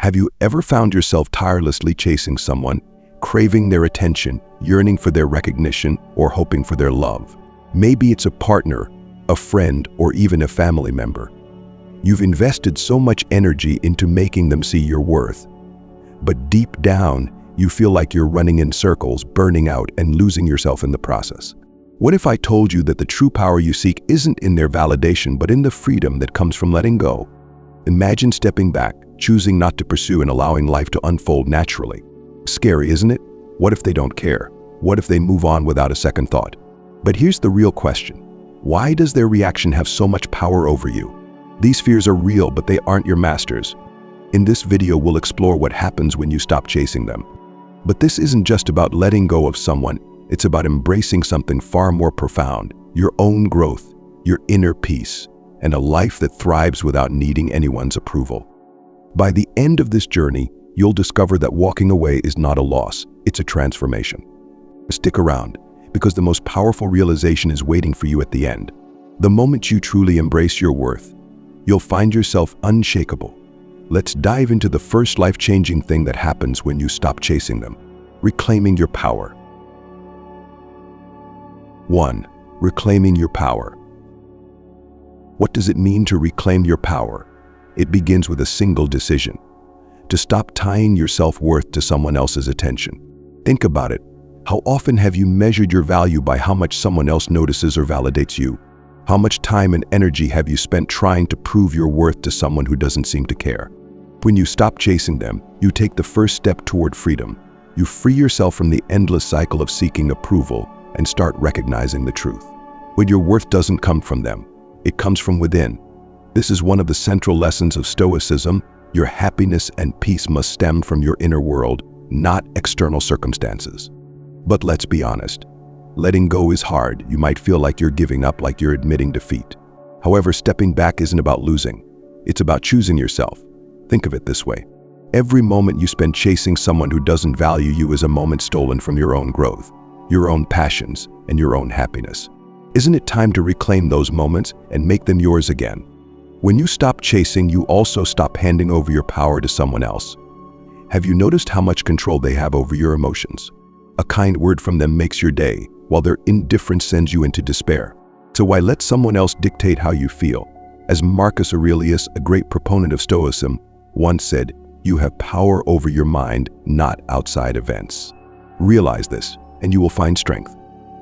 Have you ever found yourself tirelessly chasing someone, craving their attention, yearning for their recognition, or hoping for their love? Maybe it's a partner, a friend, or even a family member. You've invested so much energy into making them see your worth. But deep down, you feel like you're running in circles, burning out, and losing yourself in the process. What if I told you that the true power you seek isn't in their validation, but in the freedom that comes from letting go? Imagine stepping back, choosing not to pursue and allowing life to unfold naturally. Scary, isn't it? What if they don't care? What if they move on without a second thought? But here's the real question. Why does their reaction have so much power over you? These fears are real, but they aren't your masters. In this video, we'll explore what happens when you stop chasing them. But this isn't just about letting go of someone. It's about embracing something far more profound, your own growth, your inner peace, and a life that thrives without needing anyone's approval. By the end of this journey, you'll discover that walking away is not a loss, it's a transformation. Stick around, because the most powerful realization is waiting for you at the end. The moment you truly embrace your worth, you'll find yourself unshakable. Let's dive into the first life-changing thing that happens when you stop chasing them: reclaiming your power. 1. Reclaiming your power. What does it mean to reclaim your power? It begins with a single decision: to stop tying your self-worth to someone else's attention. Think about it. How often have you measured your value by how much someone else notices or validates you? How much time and energy have you spent trying to prove your worth to someone who doesn't seem to care? When you stop chasing them, you take the first step toward freedom. You free yourself from the endless cycle of seeking approval and start recognizing the truth. When your worth doesn't come from them, it comes from within. This is one of the central lessons of Stoicism. Your happiness and peace must stem from your inner world, not external circumstances. But let's be honest. Letting go is hard. You might feel like you're giving up, like you're admitting defeat. However, stepping back isn't about losing. It's about choosing yourself. Think of it this way. Every moment you spend chasing someone who doesn't value you is a moment stolen from your own growth, your own passions, and your own happiness. Isn't it time to reclaim those moments and make them yours again? When you stop chasing, you also stop handing over your power to someone else. Have you noticed how much control they have over your emotions? A kind word from them makes your day, while their indifference sends you into despair. So why let someone else dictate how you feel? As Marcus Aurelius, a great proponent of Stoicism, once said, "You have power over your mind, not outside events." Realize this, and you will find strength.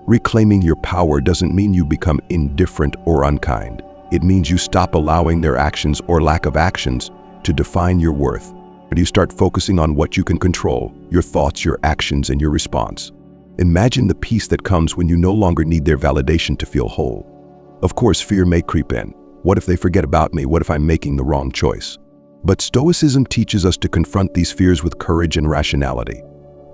Reclaiming your power doesn't mean you become indifferent or unkind. It means you stop allowing their actions or lack of actions to define your worth. But you start focusing on what you can control: your thoughts, your actions, and your response. Imagine the peace that comes when you no longer need their validation to feel whole. Of course, fear may creep in. What if they forget about me? What if I'm making the wrong choice? But Stoicism teaches us to confront these fears with courage and rationality.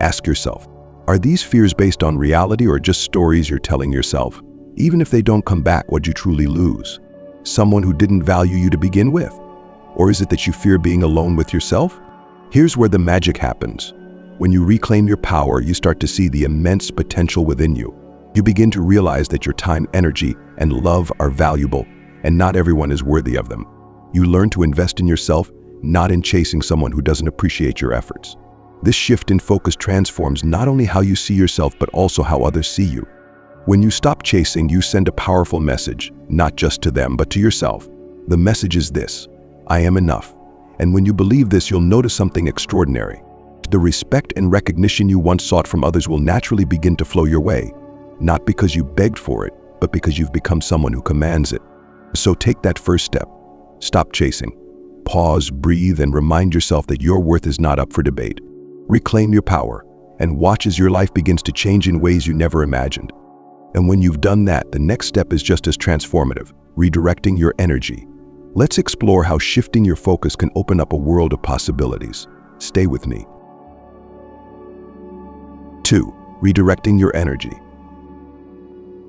Ask yourself, are these fears based on reality or just stories you're telling yourself? Even if they don't come back, what'd you truly lose? Someone who didn't value you to begin with? Or is it that you fear being alone with yourself? Here's where the magic happens. When you reclaim your power, you start to see the immense potential within you. You begin to realize that your time, energy, and love are valuable, and not everyone is worthy of them. You learn to invest in yourself, not in chasing someone who doesn't appreciate your efforts. This shift in focus transforms not only how you see yourself, but also how others see you. When you stop chasing, you send a powerful message, not just to them, but to yourself. The message is this: I am enough. And when you believe this, you'll notice something extraordinary. The respect and recognition you once sought from others will naturally begin to flow your way, not because you begged for it, but because you've become someone who commands it. So take that first step. Stop chasing. Pause, breathe, and remind yourself that your worth is not up for debate. Reclaim your power, and watch as your life begins to change in ways you never imagined. And when you've done that, the next step is just as transformative: redirecting your energy. Let's explore how shifting your focus can open up a world of possibilities. Stay with me. 2. Redirecting your energy.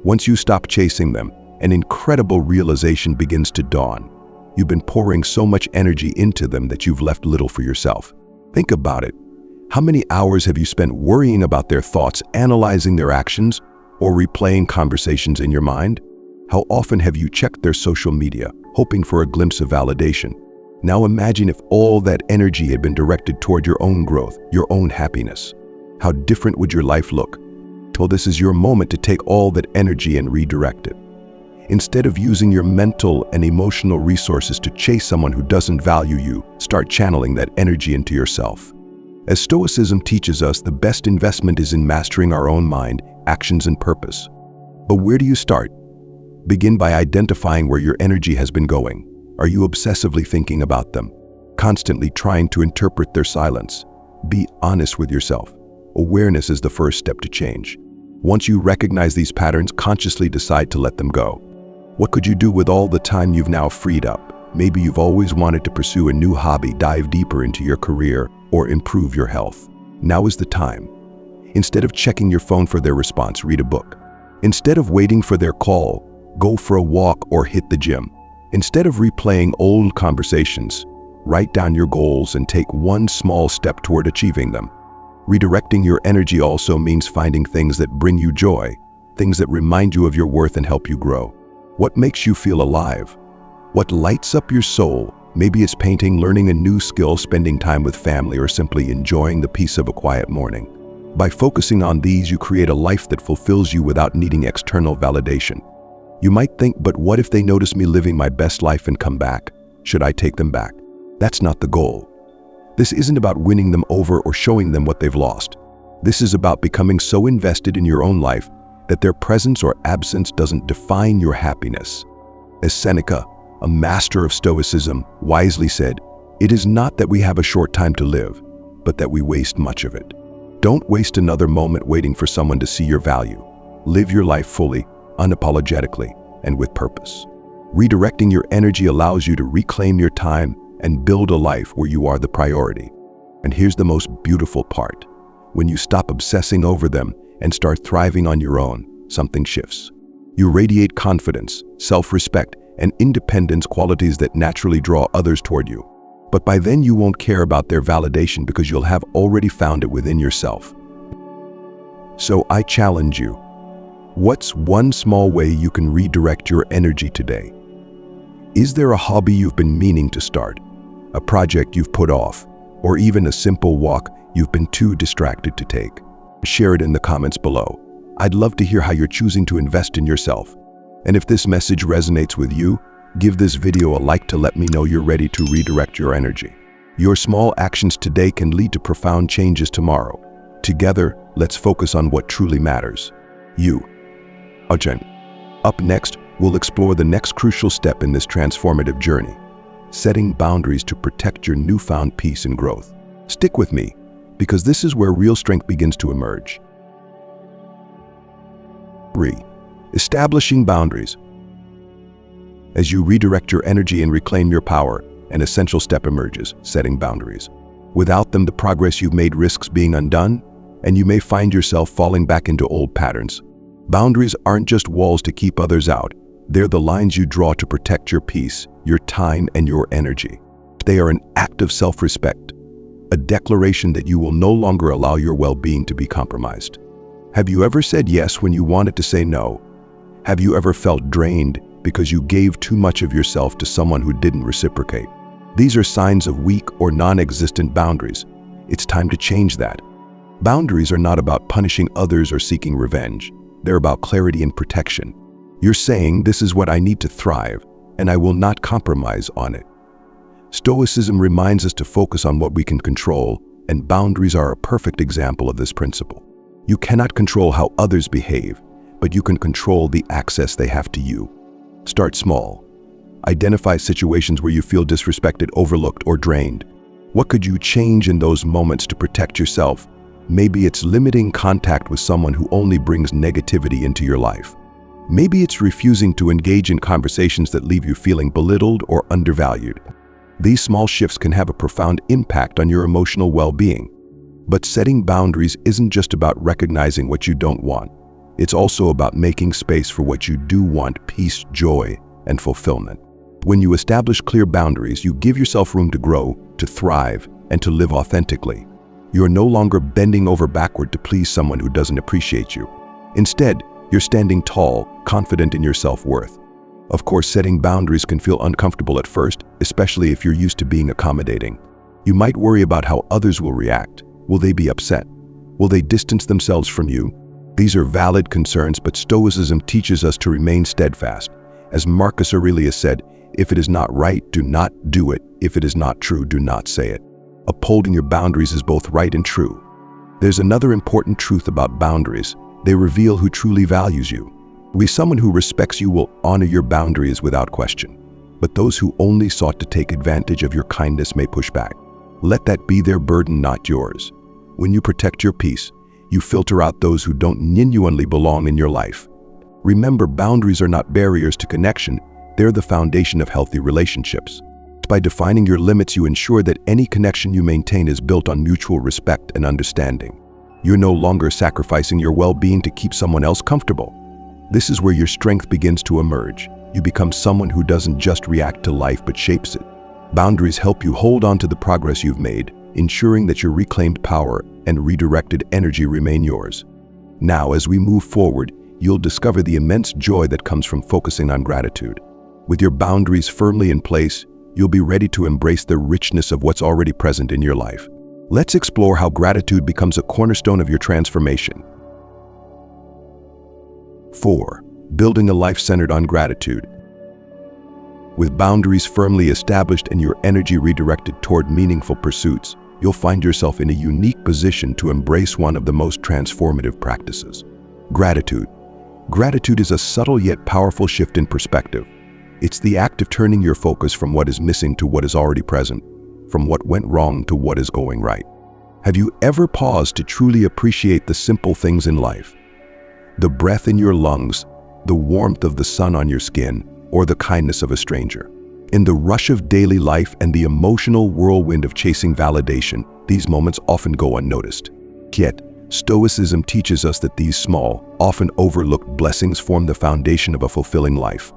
Once you stop chasing them, an incredible realization begins to dawn. You've been pouring so much energy into them that you've left little for yourself. Think about it. How many hours have you spent worrying about their thoughts, analyzing their actions, or replaying conversations in your mind? How often have you checked their social media, hoping for a glimpse of validation? Now imagine if all that energy had been directed toward your own growth, your own happiness. How different would your life look? Well, this is your moment to take all that energy and redirect it. Instead of using your mental and emotional resources to chase someone who doesn't value you, start channeling that energy into yourself. As Stoicism teaches us, the best investment is in mastering our own mind, actions, and purpose. But where do you start? Begin by identifying where your energy has been going. Are you obsessively thinking about them? Constantly trying to interpret their silence? Be honest with yourself. Awareness is the first step to change. Once you recognize these patterns, consciously decide to let them go. What could you do with all the time you've now freed up? Maybe you've always wanted to pursue a new hobby, dive deeper into your career, or improve your health. Now is the time. Instead of checking your phone for their response, read a book. Instead of waiting for their call, go for a walk or hit the gym. Instead of replaying old conversations, write down your goals and take one small step toward achieving them. Redirecting your energy also means finding things that bring you joy, things that remind you of your worth and help you grow. What makes you feel alive? What lights up your soul? Maybe it's painting, learning a new skill, spending time with family, or simply enjoying the peace of a quiet morning. By focusing on these, you create a life that fulfills you without needing external validation. You might think, but what if they notice me living my best life and come back? Should I take them back? That's not the goal. This isn't about winning them over or showing them what they've lost. This is about becoming so invested in your own life that their presence or absence doesn't define your happiness. As Seneca, a master of Stoicism, wisely said, "It is not that we have a short time to live, but that we waste much of it." Don't waste another moment waiting for someone to see your value. Live your life fully, unapologetically, and with purpose. Redirecting your energy allows you to reclaim your time and build a life where you are the priority. And here's the most beautiful part. When you stop obsessing over them and start thriving on your own, something shifts. You radiate confidence, self-respect, and independence, qualities that naturally draw others toward you. But by then you won't care about their validation because you'll have already found it within yourself. So I challenge you. What's one small way you can redirect your energy today? Is there a hobby you've been meaning to start, a project you've put off, or even a simple walk you've been too distracted to take? Share it in the comments below. I'd love to hear how you're choosing to invest in yourself. And if this message resonates with you, give this video a like to let me know you're ready to redirect your energy. Your small actions today can lead to profound changes tomorrow. Together, let's focus on what truly matters. You. Up next, we'll explore the next crucial step in this transformative journey, setting boundaries to protect your newfound peace and growth. Stick with me, because this is where real strength begins to emerge. 3. Establishing boundaries. As you redirect your energy and reclaim your power, an essential step emerges: setting boundaries. Without them, the progress you've made risks being undone, and you may find yourself falling back into old patterns. Boundaries aren't just walls to keep others out. They're the lines you draw to protect your peace, your time, and your energy. They are an act of self-respect, a declaration that you will no longer allow your well-being to be compromised. Have you ever said yes when you wanted to say no? Have you ever felt drained because you gave too much of yourself to someone who didn't reciprocate? These are signs of weak or non-existent boundaries. It's time to change that. Boundaries are not about punishing others or seeking revenge. They're about clarity and protection. You're saying, "This is what I need to thrive, and I will not compromise on it." Stoicism reminds us to focus on what we can control, and boundaries are a perfect example of this principle. You cannot control how others behave, but you can control the access they have to you. Start small. Identify situations where you feel disrespected, overlooked, or drained. What could you change in those moments to protect yourself? Maybe it's limiting contact with someone who only brings negativity into your life. Maybe it's refusing to engage in conversations that leave you feeling belittled or undervalued. These small shifts can have a profound impact on your emotional well-being. But setting boundaries isn't just about recognizing what you don't want. It's also about making space for what you do want: peace, joy, and fulfillment. When you establish clear boundaries, you give yourself room to grow, to thrive, and to live authentically. You're no longer bending over backward to please someone who doesn't appreciate you. Instead, you're standing tall, confident in your self-worth. Of course, setting boundaries can feel uncomfortable at first, especially if you're used to being accommodating. You might worry about how others will react. Will they be upset? Will they distance themselves from you? These are valid concerns, but Stoicism teaches us to remain steadfast. As Marcus Aurelius said, if it is not right, do not do it. If it is not true, do not say it. Upholding your boundaries is both right and true. There's another important truth about boundaries. They reveal who truly values you. Someone who respects you will honor your boundaries without question. But those who only sought to take advantage of your kindness may push back. Let that be their burden, not yours. When you protect your peace, you filter out those who don't genuinely belong in your life. Remember, boundaries are not barriers to connection. They're the foundation of healthy relationships. By defining your limits, you ensure that any connection you maintain is built on mutual respect and understanding. You're no longer sacrificing your well-being to keep someone else comfortable. This is where your strength begins to emerge. You become someone who doesn't just react to life but shapes it. Boundaries help you hold on to the progress you've made, ensuring that your reclaimed power and redirected energy remain yours. Now, as we move forward, you'll discover the immense joy that comes from focusing on gratitude. With your boundaries firmly in place, you'll be ready to embrace the richness of what's already present in your life. Let's explore how gratitude becomes a cornerstone of your transformation. 4. Building a life centered on gratitude. With boundaries firmly established and your energy redirected toward meaningful pursuits, you'll find yourself in a unique position to embrace one of the most transformative practices: gratitude. Gratitude is a subtle yet powerful shift in perspective. It's the act of turning your focus from what is missing to what is already present, from what went wrong to what is going right. Have you ever paused to truly appreciate the simple things in life? The breath in your lungs, the warmth of the sun on your skin, or the kindness of a stranger. In the rush of daily life and the emotional whirlwind of chasing validation, these moments often go unnoticed. Yet, Stoicism teaches us that these small, often overlooked blessings form the foundation of a fulfilling life.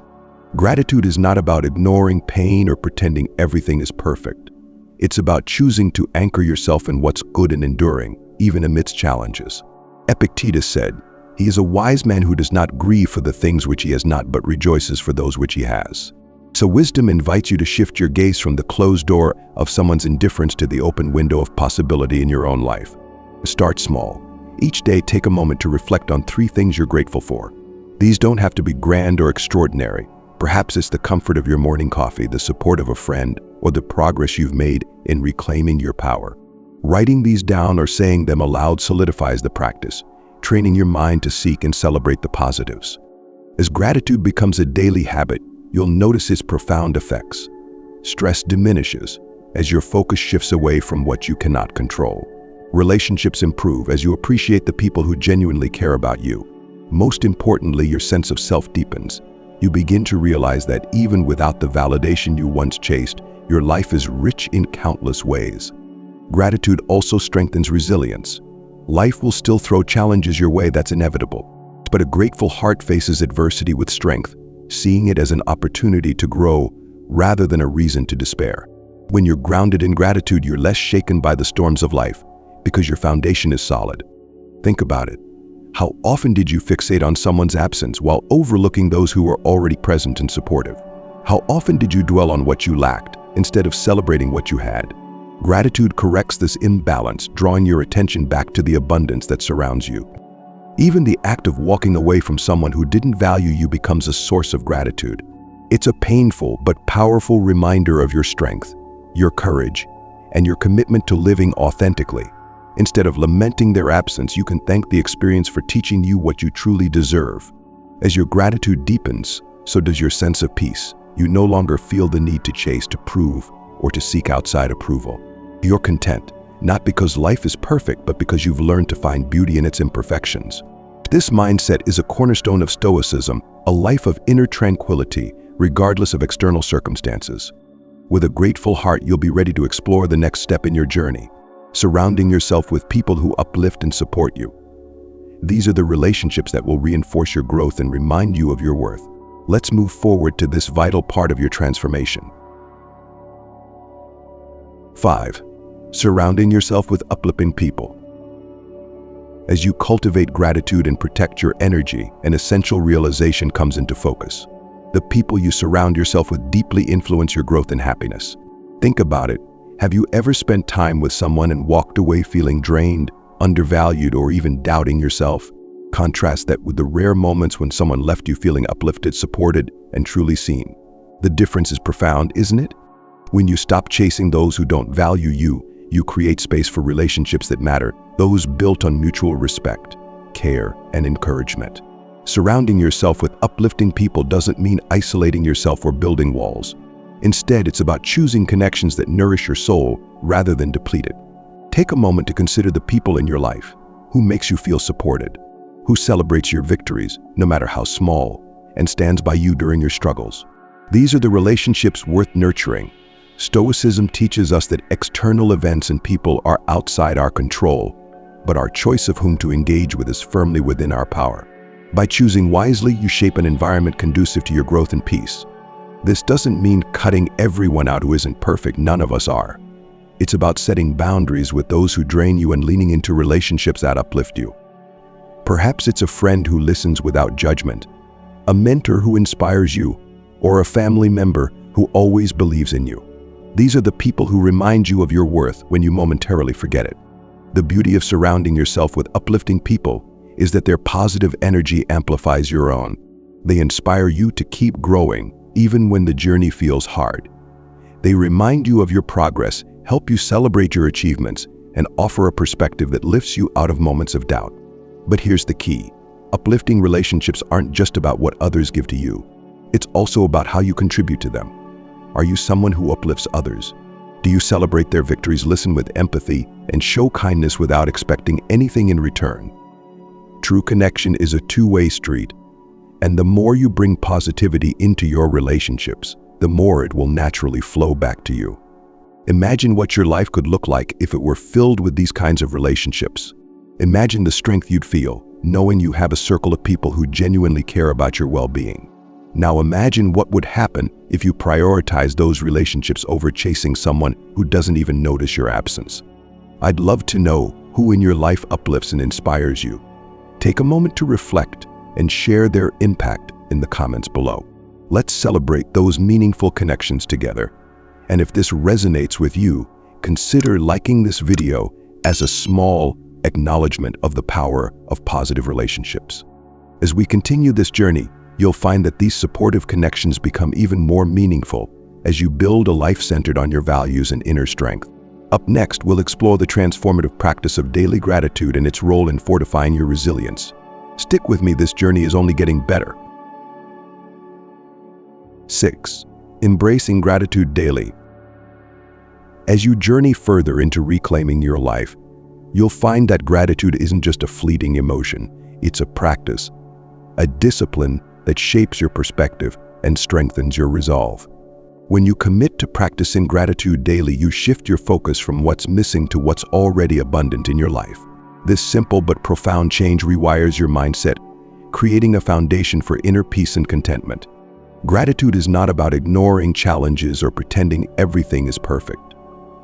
Gratitude is not about ignoring pain or pretending everything is perfect. It's about choosing to anchor yourself in what's good and enduring, even amidst challenges. Epictetus said, "He is a wise man who does not grieve for the things which he has not, but rejoices for those which he has." So wisdom invites you to shift your gaze from the closed door of someone's indifference to the open window of possibility in your own life. Start small. Each day, take a moment to reflect on 3 things you're grateful for. These don't have to be grand or extraordinary. Perhaps it's the comfort of your morning coffee, the support of a friend, or the progress you've made in reclaiming your power. Writing these down or saying them aloud solidifies the practice, training your mind to seek and celebrate the positives. As gratitude becomes a daily habit, you'll notice its profound effects. Stress diminishes as your focus shifts away from what you cannot control. Relationships improve as you appreciate the people who genuinely care about you. Most importantly, your sense of self deepens. You begin to realize that even without the validation you once chased, your life is rich in countless ways. Gratitude also strengthens resilience. Life will still throw challenges your way, that's inevitable. But a grateful heart faces adversity with strength, seeing it as an opportunity to grow rather than a reason to despair. When you're grounded in gratitude, you're less shaken by the storms of life because your foundation is solid. Think about it. How often did you fixate on someone's absence while overlooking those who were already present and supportive? How often did you dwell on what you lacked instead of celebrating what you had? Gratitude corrects this imbalance, drawing your attention back to the abundance that surrounds you. Even the act of walking away from someone who didn't value you becomes a source of gratitude. It's a painful but powerful reminder of your strength, your courage, and your commitment to living authentically. Instead of lamenting their absence, you can thank the experience for teaching you what you truly deserve. As your gratitude deepens, so does your sense of peace. You no longer feel the need to chase, to prove, or to seek outside approval. You're content, not because life is perfect, but because you've learned to find beauty in its imperfections. This mindset is a cornerstone of Stoicism, a life of inner tranquility, regardless of external circumstances. With a grateful heart, you'll be ready to explore the next step in your journey, surrounding yourself with people who uplift and support you. These are the relationships that will reinforce your growth and remind you of your worth. Let's move forward to this vital part of your transformation. 5. Surrounding yourself with uplifting people. As you cultivate gratitude and protect your energy, an essential realization comes into focus. The people you surround yourself with deeply influence your growth and happiness. Think about it. Have you ever spent time with someone and walked away feeling drained, undervalued, or even doubting yourself? Contrast that with the rare moments when someone left you feeling uplifted, supported, and truly seen. The difference is profound, isn't it? When you stop chasing those who don't value you, you create space for relationships that matter, those built on mutual respect, care, and encouragement. Surrounding yourself with uplifting people doesn't mean isolating yourself or building walls. Instead, it's about choosing connections that nourish your soul rather than deplete it. Take a moment to consider the people in your life. Who makes you feel supported? Who celebrates your victories, no matter how small, and stands by you during your struggles? These are the relationships worth nurturing. Stoicism teaches us that external events and people are outside our control, but our choice of whom to engage with is firmly within our power. By choosing wisely, you shape an environment conducive to your growth and peace. This doesn't mean cutting everyone out who isn't perfect. None of us are. It's about setting boundaries with those who drain you and leaning into relationships that uplift you. Perhaps it's a friend who listens without judgment, a mentor who inspires you, or a family member who always believes in you. These are the people who remind you of your worth when you momentarily forget it. The beauty of surrounding yourself with uplifting people is that their positive energy amplifies your own. They inspire you to keep growing, even when the journey feels hard. They remind you of your progress, help you celebrate your achievements, and offer a perspective that lifts you out of moments of doubt. But here's the key. Uplifting relationships aren't just about what others give to you. It's also about how you contribute to them. Are you someone who uplifts others? Do you celebrate their victories, listen with empathy, and show kindness without expecting anything in return? True connection is a two-way street, and the more you bring positivity into your relationships, the more it will naturally flow back to you. Imagine what your life could look like if it were filled with these kinds of relationships. Imagine the strength you'd feel, knowing you have a circle of people who genuinely care about your well-being. Now imagine what would happen if you prioritize those relationships over chasing someone who doesn't even notice your absence. I'd love to know who in your life uplifts and inspires you. Take a moment to reflect and share their impact in the comments below. Let's celebrate those meaningful connections together. And if this resonates with you, consider liking this video as a small acknowledgement of the power of positive relationships. As we continue this journey, you'll find that these supportive connections become even more meaningful as you build a life centered on your values and inner strength. Up next, we'll explore the transformative practice of daily gratitude and its role in fortifying your resilience. Stick with me, this journey is only getting better. 6. Embracing gratitude daily. As you journey further into reclaiming your life, you'll find that gratitude isn't just a fleeting emotion, it's a practice, a discipline that shapes your perspective and strengthens your resolve. When you commit to practicing gratitude daily, you shift your focus from what's missing to what's already abundant in your life. This simple but profound change rewires your mindset, creating a foundation for inner peace and contentment. Gratitude is not about ignoring challenges or pretending everything is perfect.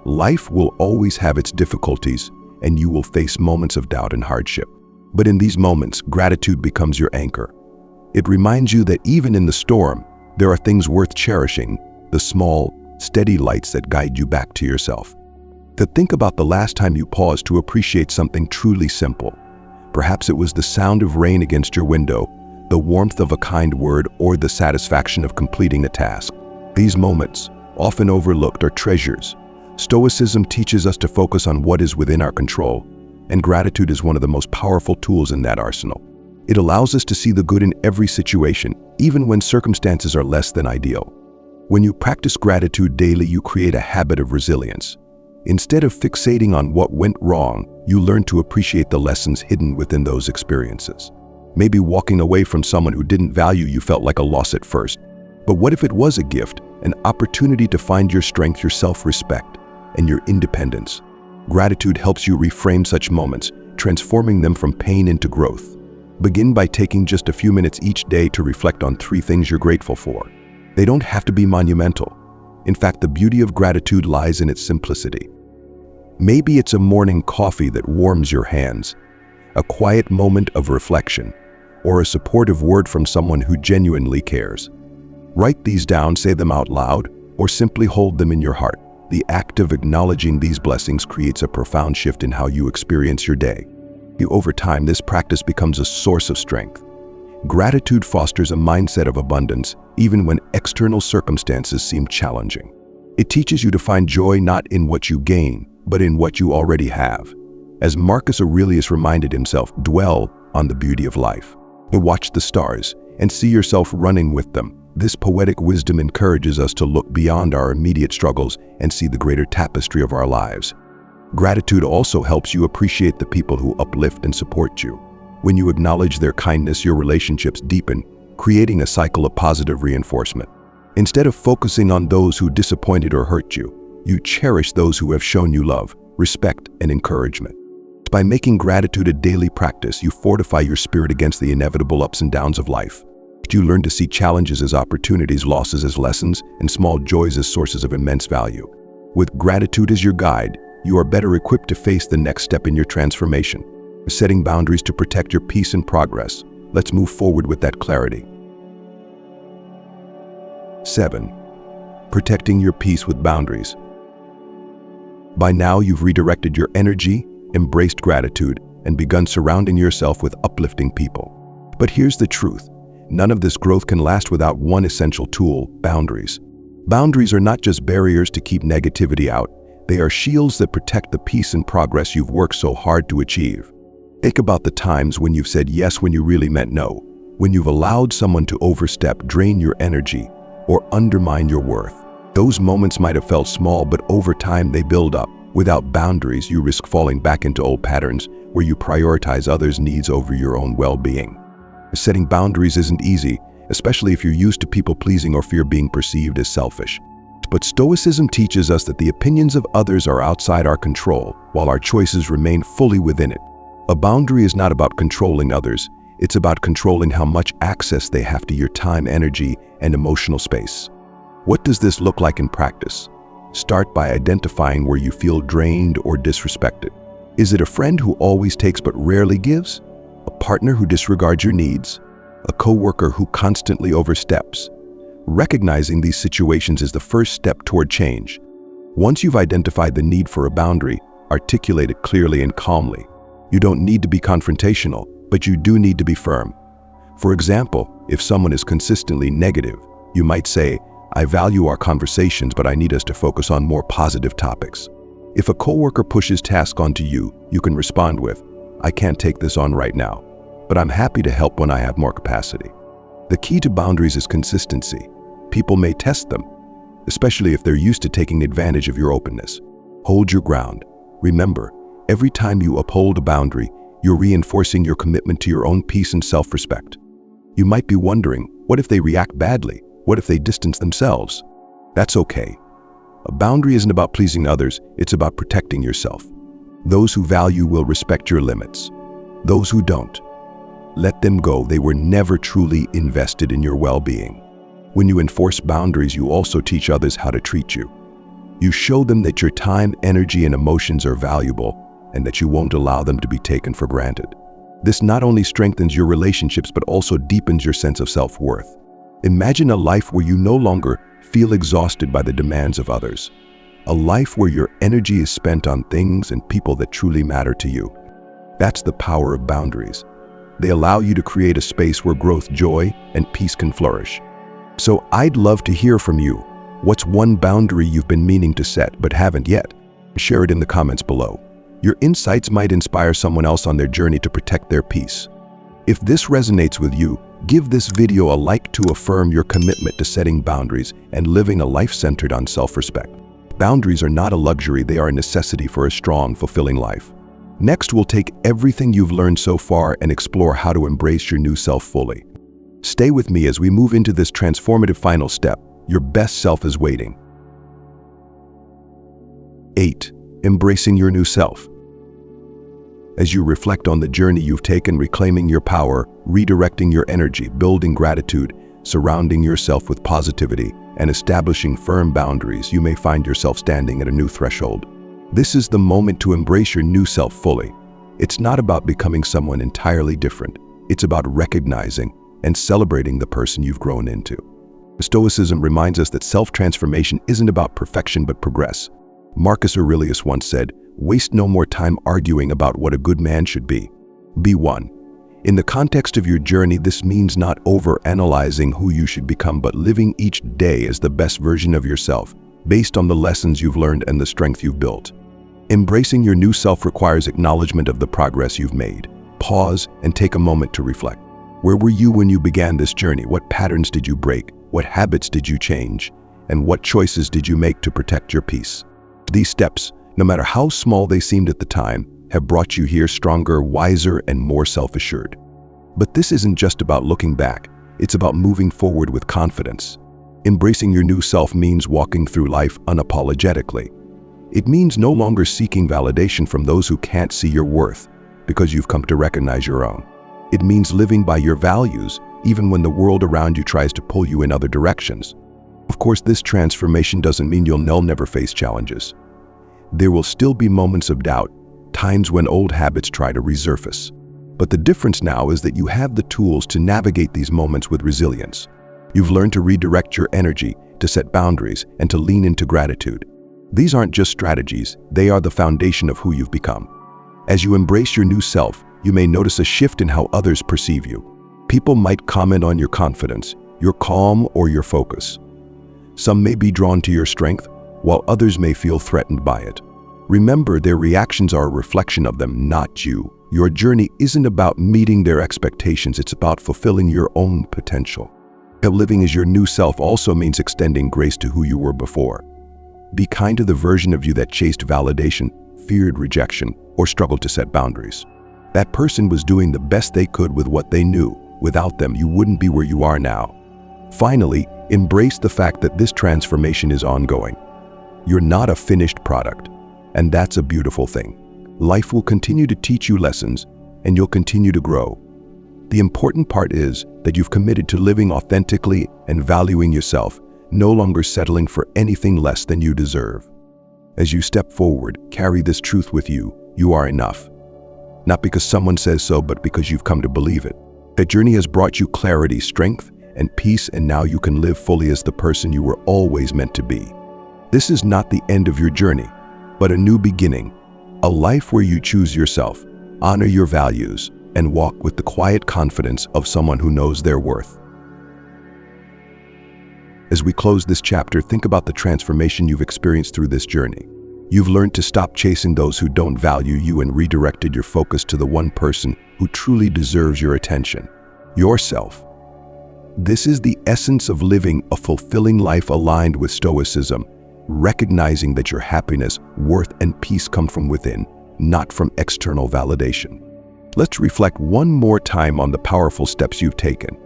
Life will always have its difficulties, and you will face moments of doubt and hardship. But in these moments, gratitude becomes your anchor. It reminds you that even in the storm, there are things worth cherishing, the small, steady lights that guide you back to yourself. To think about the last time you paused to appreciate something truly simple. Perhaps it was the sound of rain against your window, the warmth of a kind word, or the satisfaction of completing a task. These moments, often overlooked, are treasures. Stoicism teaches us to focus on what is within our control, and gratitude is one of the most powerful tools in that arsenal. It allows us to see the good in every situation, even when circumstances are less than ideal. When you practice gratitude daily, you create a habit of resilience. Instead of fixating on what went wrong, you learn to appreciate the lessons hidden within those experiences. Maybe walking away from someone who didn't value you felt like a loss at first. But what if it was a gift, an opportunity to find your strength, your self-respect, and your independence? Gratitude helps you reframe such moments, transforming them from pain into growth. Begin by taking just a few minutes each day to reflect on 3 things you're grateful for. They don't have to be monumental. In fact, the beauty of gratitude lies in its simplicity. Maybe it's a morning coffee that warms your hands, a quiet moment of reflection, or a supportive word from someone who genuinely cares. Write these down, say them out loud, or simply hold them in your heart. The act of acknowledging these blessings creates a profound shift in how you experience your day. Over time, this practice becomes a source of strength. Gratitude fosters a mindset of abundance, even when external circumstances seem challenging. It teaches you to find joy not in what you gain, but in what you already have. As Marcus Aurelius reminded himself, dwell on the beauty of life. Watch the stars and see yourself running with them. This poetic wisdom encourages us to look beyond our immediate struggles and see the greater tapestry of our lives. Gratitude also helps you appreciate the people who uplift and support you. When you acknowledge their kindness, your relationships deepen, creating a cycle of positive reinforcement. Instead of focusing on those who disappointed or hurt you, you cherish those who have shown you love, respect, and encouragement. By making gratitude a daily practice, you fortify your spirit against the inevitable ups and downs of life. You learn to see challenges as opportunities, losses as lessons, and small joys as sources of immense value. With gratitude as your guide, you are better equipped to face the next step in your transformation. Setting boundaries to protect your peace and progress. Let's move forward with that clarity. 7. Protecting your peace with boundaries. By now, you've redirected your energy, embraced gratitude, and begun surrounding yourself with uplifting people. But here's the truth. None of this growth can last without one essential tool: boundaries. Boundaries are not just barriers to keep negativity out. They are shields that protect the peace and progress you've worked so hard to achieve. Think about the times when you've said yes when you really meant no, when you've allowed someone to overstep, drain your energy, or undermine your worth. Those moments might have felt small, but over time they build up. Without boundaries, you risk falling back into old patterns where you prioritize others' needs over your own well-being. Setting boundaries isn't easy, especially if you're used to people-pleasing or fear being perceived as selfish. But Stoicism teaches us that the opinions of others are outside our control, while our choices remain fully within it. A boundary is not about controlling others. It's about controlling how much access they have to your time, energy, and emotional space. What does this look like in practice? Start by identifying where you feel drained or disrespected. Is it a friend who always takes but rarely gives? A partner who disregards your needs? A coworker who constantly oversteps? Recognizing these situations is the first step toward change. Once you've identified the need for a boundary, articulate it clearly and calmly. You don't need to be confrontational, but you do need to be firm. For example, if someone is consistently negative, you might say, "I value our conversations, but I need us to focus on more positive topics." If a coworker pushes tasks onto you, you can respond with, "I can't take this on right now, but I'm happy to help when I have more capacity." The key to boundaries is consistency. People may test them, especially if they're used to taking advantage of your openness. Hold your ground. Remember, every time you uphold a boundary, you're reinforcing your commitment to your own peace and self-respect. You might be wondering, what if they react badly? What if they distance themselves? That's okay. A boundary isn't about pleasing others, it's about protecting yourself. Those who value will respect your limits. Those who don't, let them go. They were never truly invested in your well-being. When you enforce boundaries, you also teach others how to treat you. You show them that your time, energy, and emotions are valuable, and that you won't allow them to be taken for granted. This not only strengthens your relationships, but also deepens your sense of self-worth. Imagine a life where you no longer feel exhausted by the demands of others. A life where your energy is spent on things and people that truly matter to you. That's the power of boundaries. They allow you to create a space where growth, joy, and peace can flourish. So I'd love to hear from you. What's one boundary you've been meaning to set but haven't yet? Share it in the comments below. Your insights might inspire someone else on their journey to protect their peace. If this resonates with you, give this video a like to affirm your commitment to setting boundaries and living a life centered on self-respect. Boundaries are not a luxury, they are a necessity for a strong, fulfilling life. Next, we'll take everything you've learned so far and explore how to embrace your new self fully. Stay with me as we move into this transformative final step. Your best self is waiting. 8. Embracing your new self. As you reflect on the journey you've taken, reclaiming your power, redirecting your energy, building gratitude, surrounding yourself with positivity, and establishing firm boundaries, you may find yourself standing at a new threshold. This is the moment to embrace your new self fully. It's not about becoming someone entirely different. It's about recognizing and celebrating the person you've grown into. Stoicism reminds us that self-transformation isn't about perfection but progress. Marcus Aurelius once said, "Waste no more time arguing about what a good man should be. Be one." In the context of your journey, this means not over-analyzing who you should become, but living each day as the best version of yourself, based on the lessons you've learned and the strength you've built. Embracing your new self requires acknowledgement of the progress you've made. Pause and take a moment to reflect. Where were you when you began this journey? What patterns did you break? What habits did you change? And what choices did you make to protect your peace? These steps, no matter how small they seemed at the time, have brought you here stronger, wiser, and more self-assured. But this isn't just about looking back. It's about moving forward with confidence. Embracing your new self means walking through life unapologetically. It means no longer seeking validation from those who can't see your worth, because you've come to recognize your own. It means living by your values, even when the world around you tries to pull you in other directions. Of course, this transformation doesn't mean you'll never face challenges. There will still be moments of doubt, times when old habits try to resurface. But the difference now is that you have the tools to navigate these moments with resilience. You've learned to redirect your energy, to set boundaries, and to lean into gratitude. These aren't just strategies, they are the foundation of who you've become. As you embrace your new self, you may notice a shift in how others perceive you. People might comment on your confidence, your calm, or your focus. Some may be drawn to your strength, while others may feel threatened by it. Remember, their reactions are a reflection of them, not you. Your journey isn't about meeting their expectations, it's about fulfilling your own potential. Living as your new self also means extending grace to who you were before. Be kind to the version of you that chased validation, feared rejection, or struggled to set boundaries. That person was doing the best they could with what they knew. Without them, you wouldn't be where you are now. Finally, embrace the fact that this transformation is ongoing. You're not a finished product, and that's a beautiful thing. Life will continue to teach you lessons, and you'll continue to grow. The important part is that you've committed to living authentically and valuing yourself, no longer settling for anything less than you deserve. As you step forward, carry this truth with you: you are enough. Not because someone says so, but because you've come to believe it. That journey has brought you clarity, strength, and peace, and now you can live fully as the person you were always meant to be. This is not the end of your journey, but a new beginning. A life where you choose yourself, honor your values, and walk with the quiet confidence of someone who knows their worth. As we close this chapter, think about the transformation you've experienced through this journey. You've learned to stop chasing those who don't value you and redirected your focus to the one person who truly deserves your attention: yourself. This is the essence of living a fulfilling life aligned with Stoicism, recognizing that your happiness, worth, and peace come from within, not from external validation. Let's reflect one more time on the powerful steps you've taken.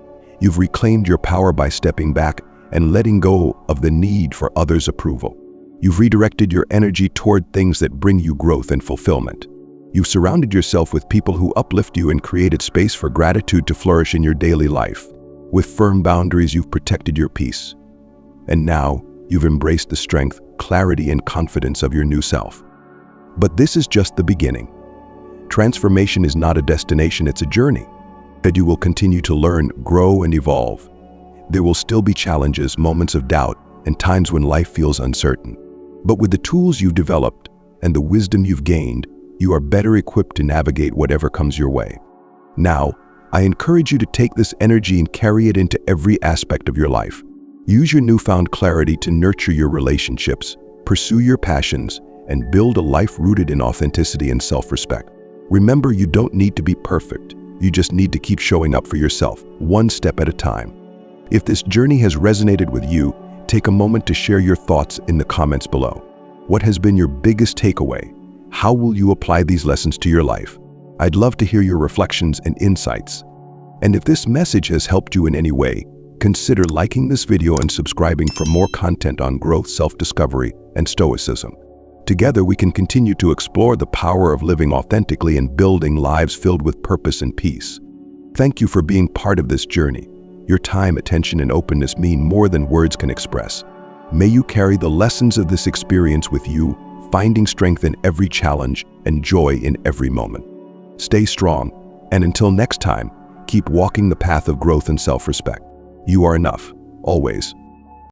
You've reclaimed your power by stepping back and letting go of the need for others' approval. You've redirected your energy toward things that bring you growth and fulfillment. You've surrounded yourself with people who uplift you and created space for gratitude to flourish in your daily life. With firm boundaries, you've protected your peace. And now, you've embraced the strength, clarity, and confidence of your new self. But this is just the beginning. Transformation is not a destination, it's a journey that you will continue to learn, grow, and evolve. There will still be challenges, moments of doubt, and times when life feels uncertain. But with the tools you've developed and the wisdom you've gained, you are better equipped to navigate whatever comes your way. Now, I encourage you to take this energy and carry it into every aspect of your life. Use your newfound clarity to nurture your relationships, pursue your passions, and build a life rooted in authenticity and self-respect. Remember, you don't need to be perfect. You just need to keep showing up for yourself, one step at a time. If this journey has resonated with you, take a moment to share your thoughts in the comments below. What has been your biggest takeaway? How will you apply these lessons to your life? I'd love to hear your reflections and insights. And if this message has helped you in any way, consider liking this video and subscribing for more content on growth, self-discovery, and Stoicism. Together, we can continue to explore the power of living authentically and building lives filled with purpose and peace. Thank you for being part of this journey. Your time, attention, and openness mean more than words can express. May you carry the lessons of this experience with you, finding strength in every challenge and joy in every moment. Stay strong, and until next time, keep walking the path of growth and self-respect. You are enough, always.